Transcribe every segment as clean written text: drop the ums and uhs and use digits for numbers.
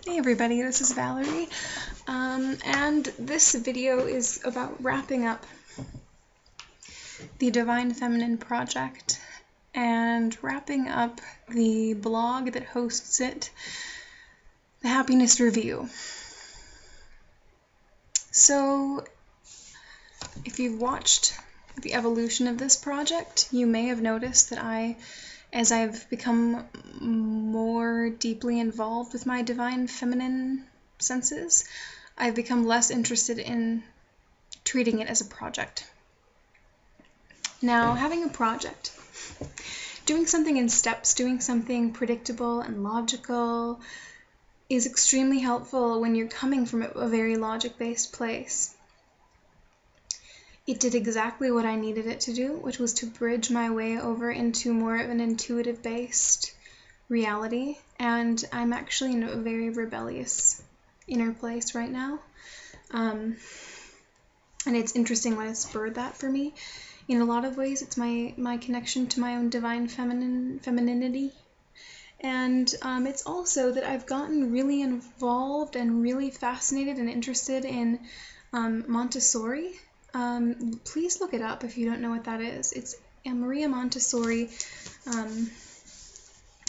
Hey everybody, this is Valerie, and this video is about wrapping up the Divine Feminine project and wrapping up the blog that hosts it, the Happiness Review. So, if you've watched the evolution of this project, you may have noticed that as I've become more deeply involved with my divine feminine senses, I've become less interested in treating it as a project. Now, having a project, doing something in steps, doing something predictable and logical is extremely helpful when you're coming from a very logic-based place. It did exactly what I needed it to do, which was to bridge my way over into more of an intuitive-based reality, and I'm actually in a very rebellious inner place right now. And it's interesting what has spurred that for me. In a lot of ways, it's my connection to my own divine femininity. And it's also that I've gotten really involved and really fascinated and interested in Montessori. Please look it up if you don't know what that is. It's Maria Montessori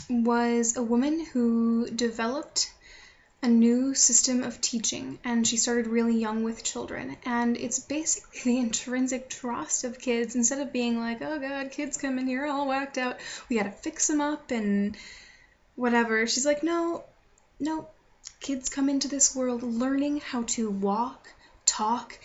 was a woman who developed a new system of teaching, and she started really young with children, and it's basically the intrinsic trust of kids. Instead of being like, oh god, kids come in here all whacked out, we gotta fix them up and whatever, she's like, no, kids come into this world learning how to walk, talk,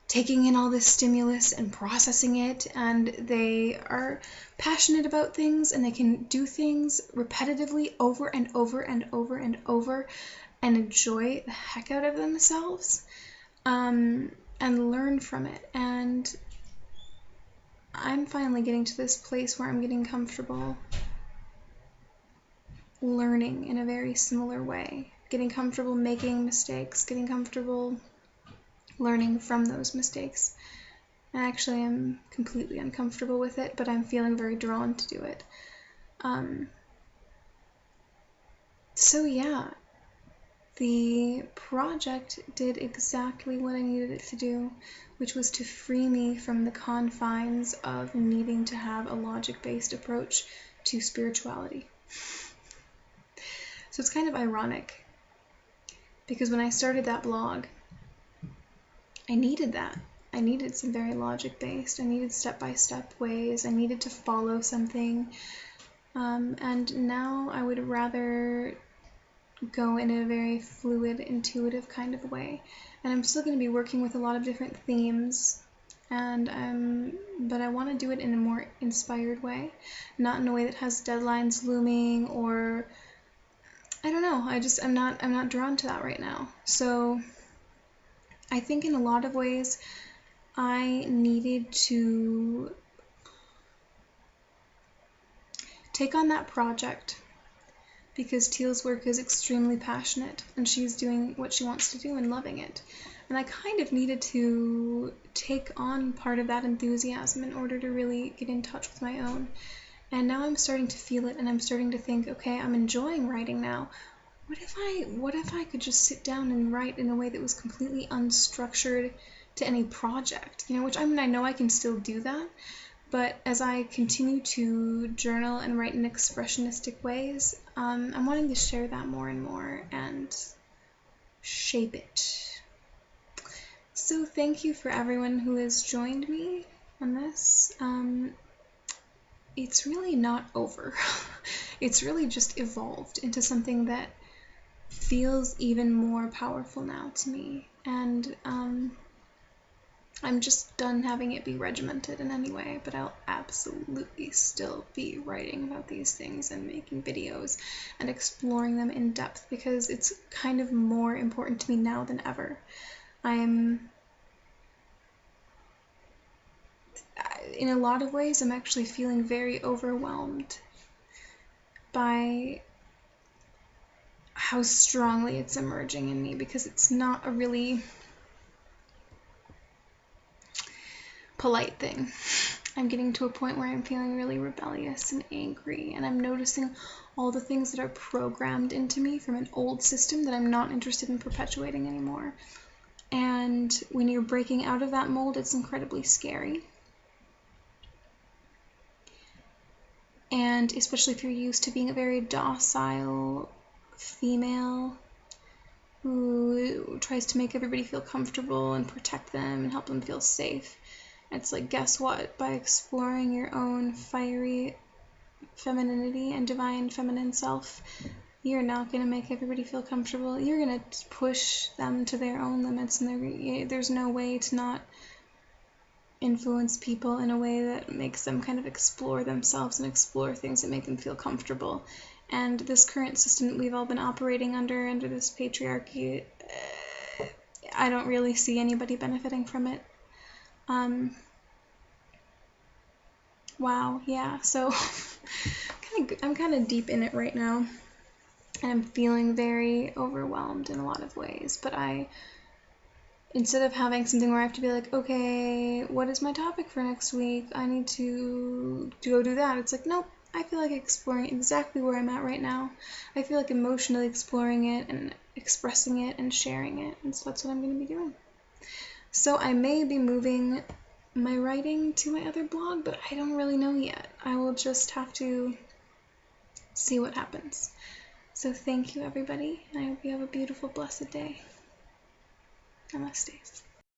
taking in all this stimulus and processing it, and they are passionate about things, and they can do things repetitively over and over and over and over and enjoy the heck out of themselves, and learn from it. And I'm finally getting to this place where I'm getting comfortable learning in a very similar way, getting comfortable making mistakes, getting comfortable learning from those mistakes. And actually I'm completely uncomfortable with it, but I'm feeling very drawn to do it. So yeah, the project did exactly what I needed it to do, which was to free me from the confines of needing to have a logic-based approach to spirituality. So it's kind of ironic, because when I started that blog, I needed that. I needed some very logic-based. I needed step-by-step ways. I needed to follow something. And now I would rather go in a very fluid, intuitive kind of way. And I'm still going to be working with a lot of different themes, and but I want to do it in a more inspired way, not in a way that has deadlines looming, or I don't know. I'm not drawn to that right now. So I think in a lot of ways I needed to take on that project because Teal's work is extremely passionate, and she's doing what she wants to do and loving it. And I kind of needed to take on part of that enthusiasm in order to really get in touch with my own. And now I'm starting to feel it, and I'm starting to think, okay, I'm enjoying writing now. What if I could just sit down and write in a way that was completely unstructured to any project, which I know I can still do that, but as I continue to journal and write in expressionistic ways, I'm wanting to share that more and more and shape it. So thank you for everyone who has joined me on this. It's really not over. It's really just evolved into something that feels even more powerful now to me, and I'm just done having it be regimented in any way, but I'll absolutely still be writing about these things and making videos and exploring them in depth, because it's kind of more important to me now than ever. In a lot of ways, I'm actually feeling very overwhelmed by how strongly it's emerging in me, because it's not a really polite thing. I'm getting to a point where I'm feeling really rebellious and angry, and I'm noticing all the things that are programmed into me from an old system that I'm not interested in perpetuating anymore. And when you're breaking out of that mold, it's incredibly scary. And especially if you're used to being a very docile female who tries to make everybody feel comfortable and protect them and help them feel safe. It's like, guess what? By exploring your own fiery femininity and divine feminine self, you're not going to make everybody feel comfortable. You're going to push them to their own limits, and there's no way to not influence people in a way that makes them kind of explore themselves and explore things that make them feel comfortable. And this current system that we've all been operating under this patriarchy, I don't really see anybody benefiting from it. Wow, yeah, so I'm kind of deep in it right now, and I'm feeling very overwhelmed in a lot of ways, but instead of having something where I have to be like, okay, what is my topic for next week? I need to go do that. It's like, nope, I feel like exploring exactly where I'm at right now. I feel like emotionally exploring it and expressing it and sharing it, and so that's what I'm going to be doing. So I may be moving my writing to my other blog, but I don't really know yet. I will just have to see what happens. So thank you, everybody, and I hope you have a beautiful, blessed day. Namaste.